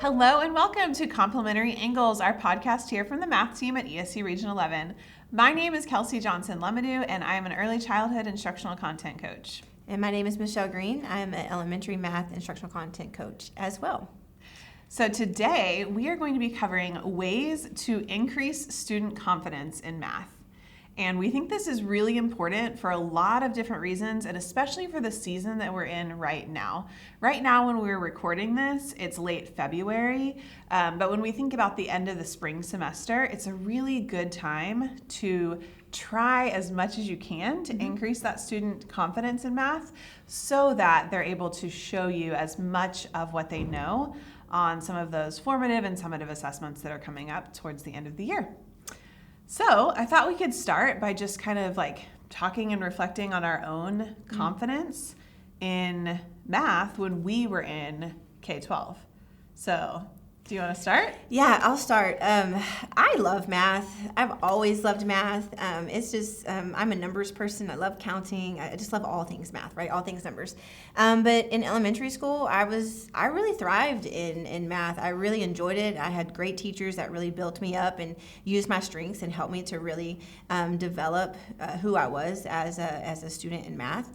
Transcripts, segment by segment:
Hello and welcome to Complementary Angles, our podcast here from the math team at ESC Region 11. My name is Kelsie Johnson-Lemadou, and I am an early childhood instructional content coach. And my name is Michelle Green. I am an elementary math instructional content coach as well. So today we are going to be covering ways to increase student confidence in math. And we think this is really important for a lot of different reasons, and especially for the season that we're in right now. Right now, when we're recording this, it's late February, but when we think about the end of the spring semester, it's a really good time to try as much as you can to increase that student confidence in math so that they're able to show you as much of what they know on some of those formative and summative assessments that are coming up towards the end of the year. So I thought we could start by just kind of like talking and reflecting on our own confidence in math when we were in K-12. So do you want to start? Yeah, I'll start. I love math. I've always loved math. It's just, I'm a numbers person. I love counting. I just love all things math, right? All things numbers. But in elementary school, I really thrived in math. I really enjoyed it. I had great teachers that really built me up and used my strengths and helped me to really develop who I was as a student in math.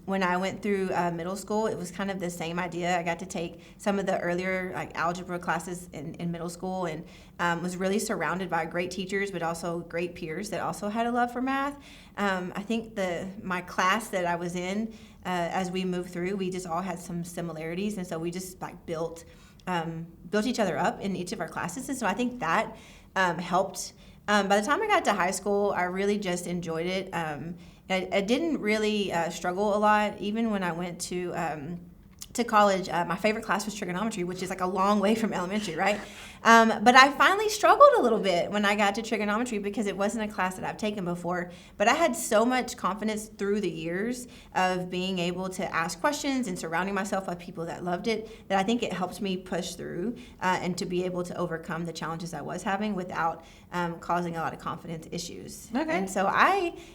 When I went through middle school, it was kind of the same idea. I got to take some of the earlier algebra classes in middle school and was really surrounded by great teachers, but also great peers that also had a love for math. I think my class that I was in, as we moved through, we just all had some similarities, and so we just built each other up in each of our classes, and so I think that helped. By the time I got to high school, I really just enjoyed it. I didn't really struggle a lot, even when I went to college. My favorite class was trigonometry, which is like a long way from elementary, right? But I finally struggled a little bit when I got to trigonometry because it wasn't a class that I've taken before. But I had so much confidence through the years of being able to ask questions and surrounding myself with people that loved it that I think it helped me push through and to be able to overcome the challenges I was having without causing a lot of confidence issues. Okay. And so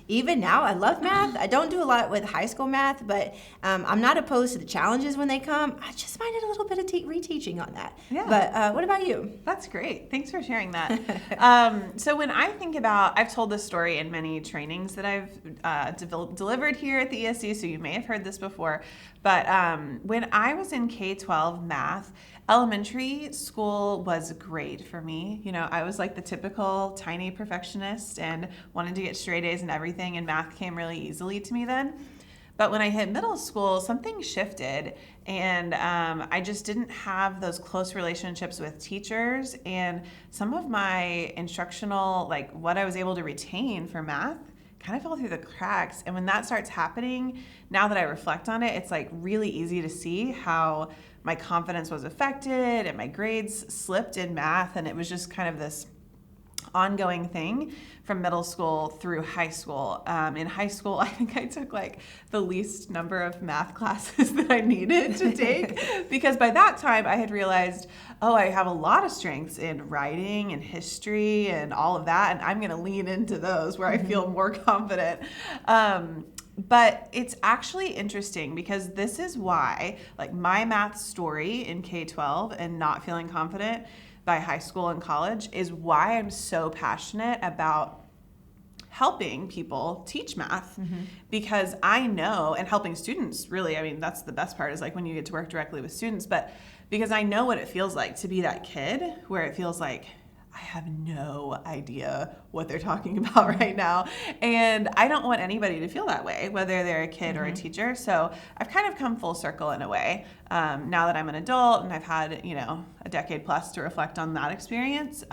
even now, I love math. I don't do a lot with high school math, but I'm not opposed to the challenges when they come. I just find it a little bit of reteaching on that. Yeah. But what about you? That's great. Thanks for sharing that. So when I think about, I've told this story in many trainings that I've delivered here at the ESC, so you may have heard this before. But when I was in K-12 math, elementary school was great for me. You know, I was like the typical tiny perfectionist and wanted to get straight A's and everything, and math came really easily to me then. But when I hit middle school, something shifted, and I just didn't have those close relationships with teachers, and some of my instructional, like what I was able to retain for math, kind of fell through the cracks. And when that starts happening, now that I reflect on it, it's like really easy to see how my confidence was affected and my grades slipped in math, and it was just kind of this ongoing thing from middle school through high school. In high school, I think I took like the least number of math classes that I needed to take because by that time I had realized, I have a lot of strengths in writing and history and all of that, and I'm going to lean into those where I feel more confident. But it's actually interesting because this is why, like, my math story in K-12 and not feeling confident by high school and college is why I'm so passionate about helping people teach math, because I know, and helping students really, I mean, that's the best part is like when you get to work directly with students, but because I know what it feels like to be that kid where it feels like I have no idea what they're talking about right now. And I don't want anybody to feel that way, whether they're a kid or a teacher. So I've kind of come full circle in a way now that I'm an adult and I've had, a decade plus to reflect on that experience.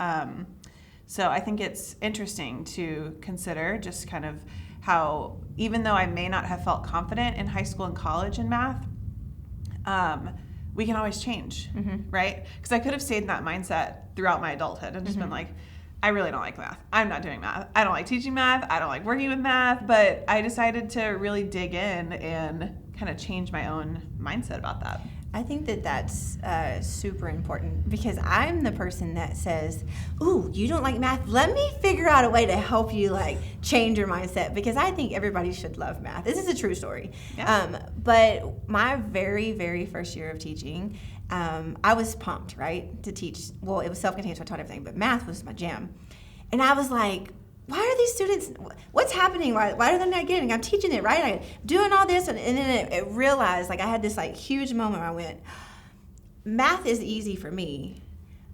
So I think it's interesting to consider just kind of how, even though I may not have felt confident in high school and college in math, we can always change, right? Because I could have stayed in that mindset throughout my adulthood and just been like, I really don't like math. I'm not doing math. I don't like teaching math. I don't like working with math. But I decided to really dig in and kind of change my own mindset about that. I think that that's super important, because I'm the person that says, ooh, you don't like math? Let me figure out a way to help you like change your mindset, because I think everybody should love math. This is a true story. Yeah. But my very, very first year of teaching, I was pumped, right, to teach. Well, it was self-contained, so I taught everything, but math was my jam. And I was like, why are these students, what's happening? Why are they not getting? I'm teaching it, right? I'm doing all this. And then it realized, like, I had this, like, huge moment where I went, math is easy for me,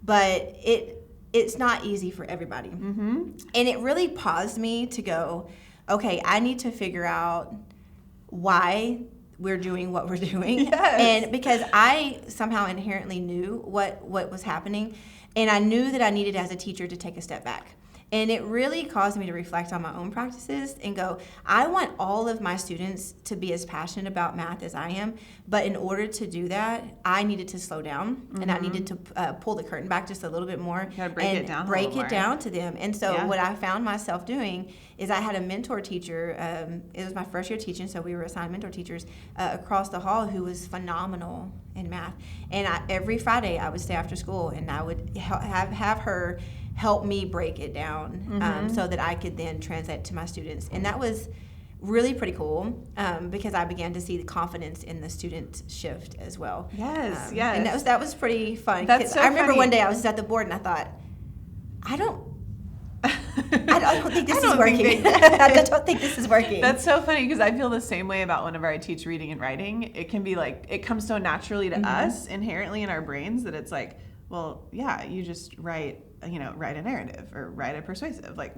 but it's not easy for everybody. Mm-hmm. And it really paused me to go, okay, I need to figure out why we're doing what we're doing. Yes. And because I somehow inherently knew what was happening, and I knew that I needed as a teacher to take a step back. And it really caused me to reflect on my own practices and go, I want all of my students to be as passionate about math as I am, but in order to do that, I needed to slow down, and I needed to pull the curtain back just a little bit more and break it down to them. And so what I found myself doing is I had a mentor teacher. It was my first year teaching, so we were assigned mentor teachers across the hall who was phenomenal in math. And every Friday I would stay after school, and I would have her help me break it down so that I could then translate to my students. And that was really pretty cool because I began to see the confidence in the student shift as well. Yes. And that was pretty fun. That's so I remember funny. one day I was at the board and I thought, I don't think this is working. I don't think this is working. That's so funny, because I feel the same way about whenever I teach reading and writing. It can be like, it comes so naturally to us inherently in our brains that it's like, well, yeah, you just write a narrative or write a persuasive. Like,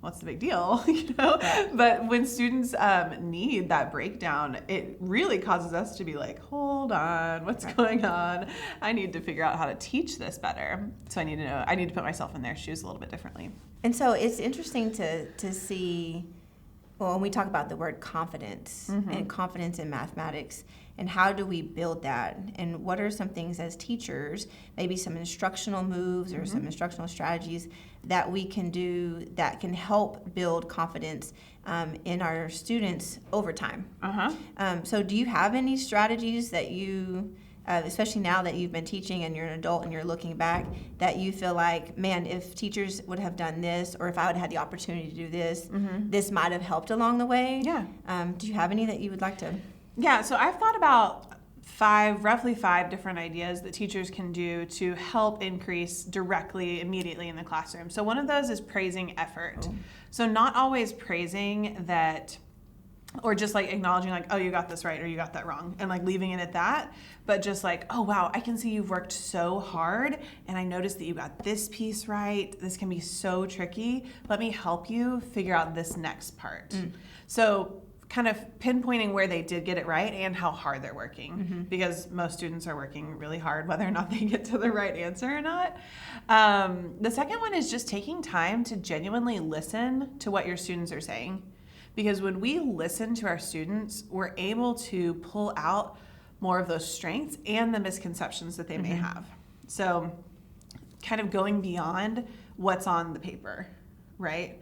what's the big deal? Yeah. But when students need that breakdown, it really causes us to be like, hold on, what's going on? I need to figure out how to teach this better. So I need to put myself in their shoes a little bit differently. And so it's interesting to see, well, when we talk about the word confidence and confidence in mathematics, and how do we build that? And what are some things as teachers, maybe some instructional moves or some instructional strategies that we can do that can help build confidence in our students over time? So do you have any strategies that you, especially now that you've been teaching and you're an adult and you're looking back, that you feel like, man, if teachers would have done this, or if I would have had the opportunity to do this, this might have helped along the way? Yeah. Do you have any that you would like to? Yeah, so I've thought about roughly five different ideas that teachers can do to help increase directly, immediately in the classroom. So one of those is praising effort. So not always praising that, or just like acknowledging like, oh, you got this right or you got that wrong, and like leaving it at that, but just like, oh wow, I can see you've worked so hard and I noticed that you got this piece right. This can be so tricky. Let me help you figure out this next part. So kind of pinpointing where they did get it right and how hard they're working, because most students are working really hard whether or not they get to the right answer or not. The second one is just taking time to genuinely listen to what your students are saying, because when we listen to our students, we're able to pull out more of those strengths and the misconceptions that they may have. So kind of going beyond what's on the paper, right?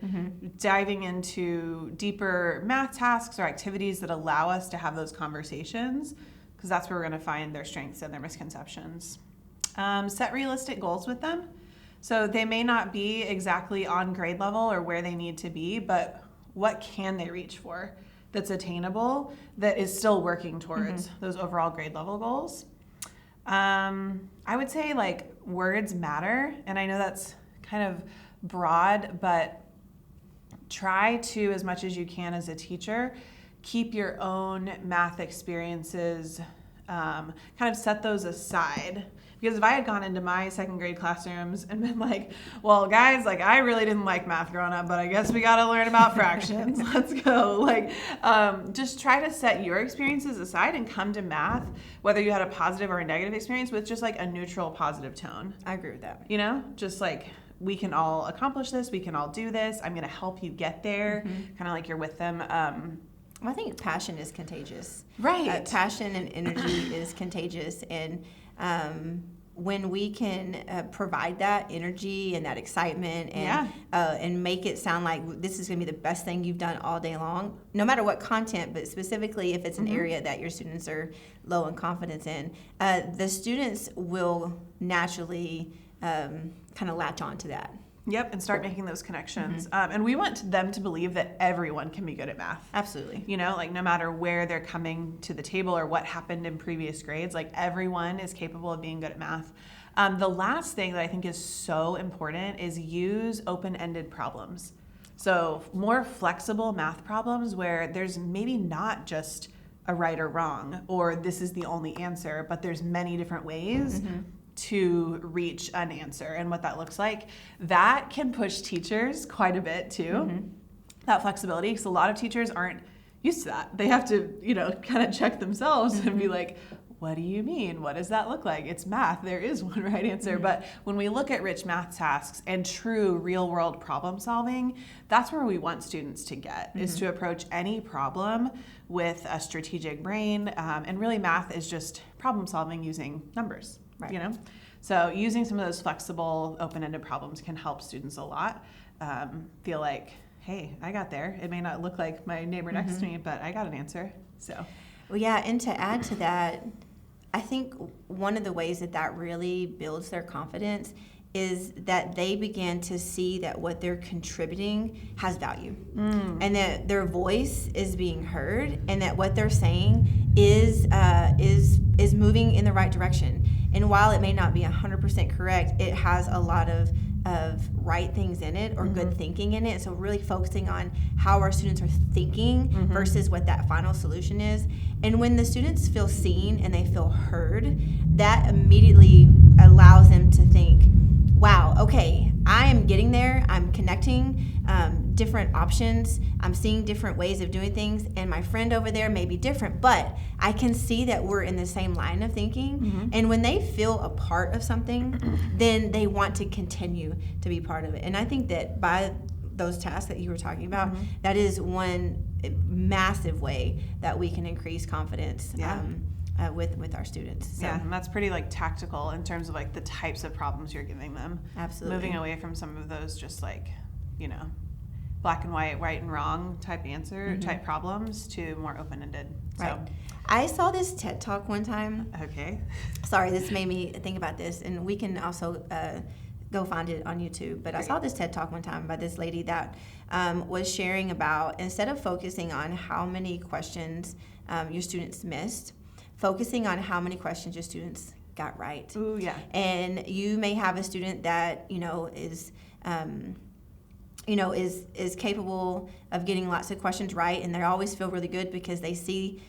Diving into deeper math tasks or activities that allow us to have those conversations, because that's where we're going to find their strengths and their misconceptions. Set realistic goals with them. So they may not be exactly on grade level or where they need to be, but what can they reach for that's attainable, that is still working towards those overall grade level goals? I would say like words matter, and I know that's kind of broad, but try to, as much as you can as a teacher, keep your own math experiences, kind of set those aside. Because if I had gone into my second grade classrooms and been like, well, guys, like I really didn't like math growing up, but I guess we got to learn about fractions. Let's go. Like, just try to set your experiences aside and come to math, whether you had a positive or a negative experience, with just like a neutral, positive tone. I agree with that. You know, just like, we can all accomplish this. We can all do this. I'm going to help you get there. Kind of like you're with them. I think passion is contagious. Right. Passion and energy is contagious. And when we can provide that energy and that excitement and make it sound like this is going to be the best thing you've done all day long, no matter what content, but specifically if it's an area that your students are low in confidence in, the students will naturally kind of latch on to that. Yep, and start making those connections. And we want them to believe that everyone can be good at math. Absolutely. You know, like no matter where they're coming to the table or what happened in previous grades, like everyone is capable of being good at math. The last thing that I think is so important is use open-ended problems. So more flexible math problems where there's maybe not just a right or wrong, or this is the only answer, but there's many different ways to reach an answer and what that looks like. That can push teachers quite a bit too, that flexibility, because a lot of teachers aren't used to that. They have to, you know, kind of check themselves and be like, what do you mean? What does that look like? It's math. There is one right answer. But when we look at rich math tasks and true real world problem solving, that's where we want students to get, is to approach any problem with a strategic brain. And really math is just problem solving using numbers. Right. You know, so using some of those flexible, open-ended problems can help students a lot. Feel like, hey, I got there. It may not look like my neighbor next to me, but I got an answer. So, well, yeah, and to add to that, I think one of the ways that really builds their confidence is that they begin to see that what they're contributing has value, and that their voice is being heard, and that what they're saying is moving in the right direction. And while it may not be 100% correct, it has a lot of right things in it or good thinking in it. So really focusing on how our students are thinking versus what that final solution is. And when the students feel seen and they feel heard, that immediately allows them to think, wow, okay, I am getting there. I'm connecting different options. I'm seeing different ways of doing things. And my friend over there may be different, but I can see that we're in the same line of thinking. And when they feel a part of something, then they want to continue to be part of it. And I think that by those tasks that you were talking about, that is one massive way that we can increase confidence. With our students. So. Yeah, and that's pretty like tactical in terms of like the types of problems you're giving them. Absolutely. Moving away from some of those just like, you know, black and white, right and wrong type answer, type problems to more open-ended. So. Right. I saw this TED Talk one time. Okay. Sorry, this made me think about this, and we can also go find it on YouTube. But I saw this TED Talk one time by this lady that was sharing about, instead of focusing on how many questions your students missed, focusing on how many questions your students got right. Ooh, yeah. And you may have a student that is capable of getting lots of questions right, and they always feel really good because they see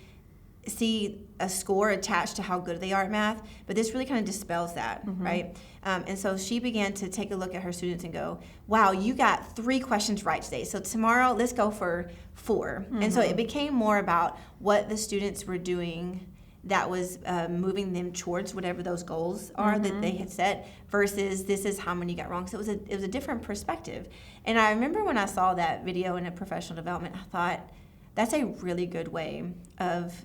a score attached to how good they are at math. But this really kind of dispels that, right? And so she began to take a look at her students and go, wow, you got 3 questions right today. So tomorrow, let's go for 4. And so it became more about what the students were doing that was moving them towards whatever those goals are that they had set, versus this is how many you got wrong. So it was a different perspective. And I remember when I saw that video in a professional development, I thought that's a really good way of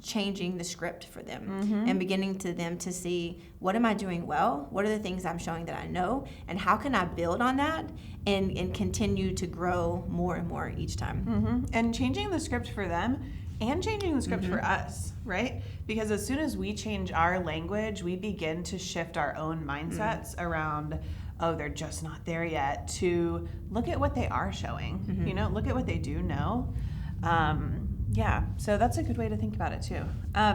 changing the script for them and beginning to them to see, what am I doing well? What are the things I'm showing that I know? And how can I build on that and continue to grow more and more each time? And changing the script for them and changing the script for us, right? Because as soon as we change our language, we begin to shift our own mindsets around, oh, they're just not there yet, to look at what they are showing, you know, look at what they do know. So that's a good way to think about it too.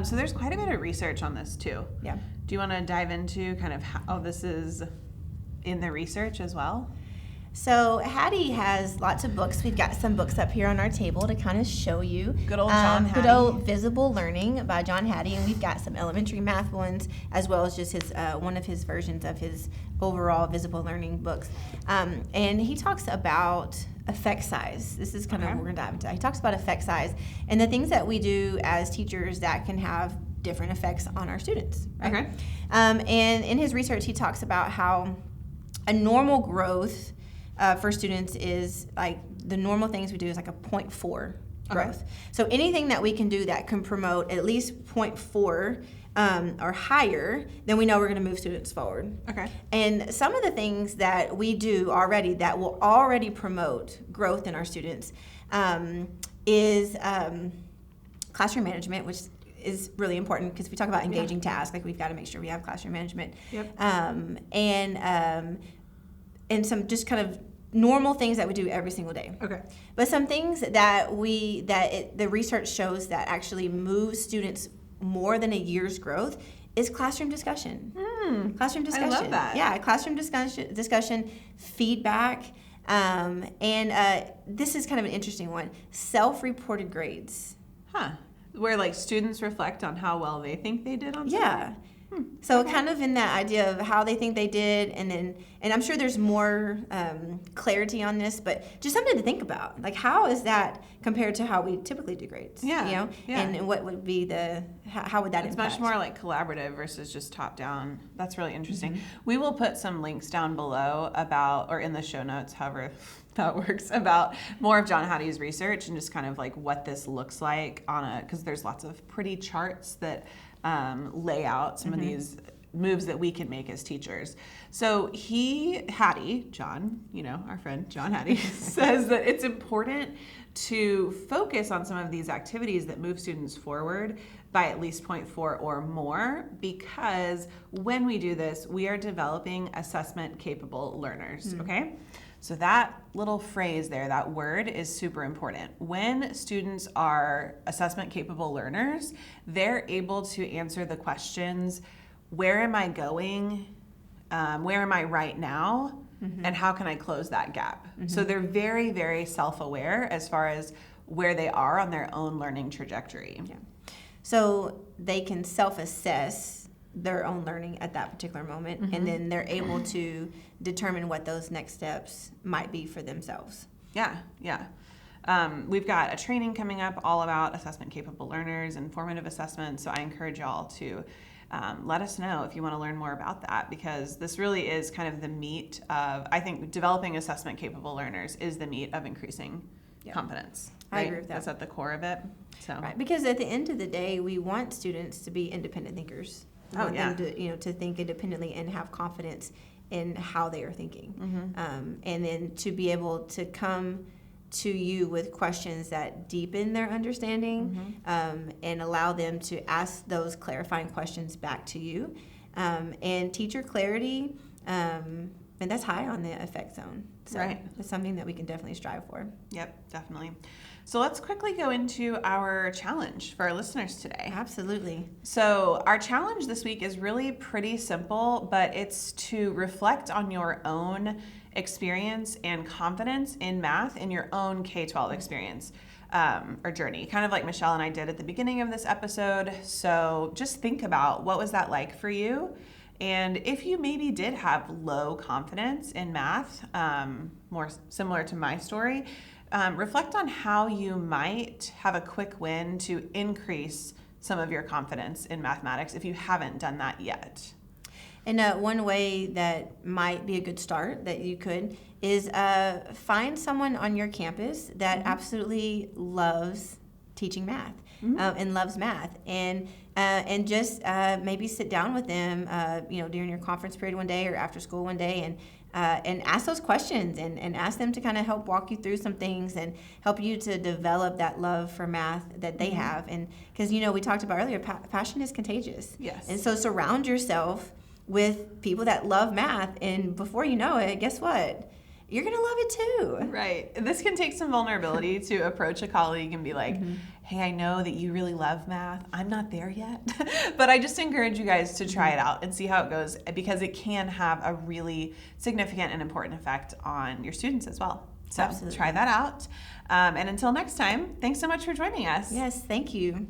So there's quite a bit of research on this too. Yeah. Do you want to dive into kind of how this is in the research as well? So Hattie has lots of books. We've got some books up here on our table to kind of show you. Good old John Hattie. Good old Visible Learning by John Hattie, and we've got some elementary math ones, as well as just his one of his versions of his overall Visible Learning books. And he talks about effect size. This is kind of what we're going to dive into. He talks about effect size and the things that we do as teachers that can have different effects on our students. Right? Okay. And in his research, he talks about how a normal growth for students is like, the normal things we do is like a 0.4 growth. So anything that we can do that can promote at least 0.4 or higher, then we know we're going to move students forward. Okay. And some of the things that we do already that will already promote growth in our students is classroom management, which is really important because we talk about engaging tasks. Like we've got to make sure we have classroom management. Yep. And some just kind of normal things that we do every single day. Okay. But some things that the research shows that actually move students more than a year's growth is classroom discussion. Classroom discussion. I love that. Yeah, classroom discussion, feedback, and this is kind of an interesting one. Self-reported grades. Huh. Where like students reflect on how well they think they did on something? Yeah. So kind of in that idea of how they think they did, and I'm sure there's more clarity on this, but just something to think about. Like, how is that compared to how we typically do grades? Yeah. You know? Yeah. And what would be how would that It's impact? much more like collaborative versus just top down. That's really interesting. Mm-hmm. We will put some links down below or in the show notes, however that works, about more of John Hattie's research and just kind of like what this looks like because there's lots of pretty charts that lay out some of these moves that we can make as teachers. So John, our friend John Hattie, says that it's important to focus on some of these activities that move students forward by at least 0.4 or more, because when we do this, we are developing assessment capable learners, okay? So that little phrase there, that word, is super important. When students are assessment capable learners, they're able to answer the questions, where am I going? Where am I right now? And how can I close that gap? So they're very, very self-aware as far as where they are on their own learning trajectory. Yeah. So they can self-assess their own learning at that particular moment, and then they're able to determine what those next steps might be for themselves. Yeah. We've got a training coming up all about assessment capable learners and formative assessment, so I encourage y'all to let us know if you want to learn more about that, because this really is kind of the meat of, I think, developing assessment capable learners is the meat of increasing confidence. Right? I agree with that. That's at the core of it. So. Right, because at the end of the day, we want students to be independent thinkers. We want them to think independently and have confidence in how they are thinking. And then to be able to come to you with questions that deepen their understanding and allow them to ask those clarifying questions back to you. And teacher clarity, and that's high on the effect zone. So it's something that we can definitely strive for. Yep, definitely. So let's quickly go into our challenge for our listeners today. Absolutely. So our challenge this week is really pretty simple, but it's to reflect on your own experience and confidence in math in your own K-12 experience or journey, kind of like Michelle and I did at the beginning of this episode. So just think about, what was that like for you? And if you maybe did have low confidence in math, more similar to my story, reflect on how you might have a quick win to increase some of your confidence in mathematics if you haven't done that yet. And one way that might be a good start that you could is find someone on your campus that absolutely loves teaching math and loves math, and just maybe sit down with them, during your conference period one day or after school one day, and ask those questions and ask them to kind of help walk you through some things and help you to develop that love for math that they have. And because, we talked about earlier, passion is contagious. Yes. And so surround yourself with people that love math, and before you know it, guess what? You're going to love it too. Right. This can take some vulnerability to approach a colleague and be like, hey, I know that you really love math. I'm not there yet. But I just encourage you guys to try it out and see how it goes, because it can have a really significant and important effect on your students as well. So try that out. And until next time, thanks so much for joining us. Yes, thank you.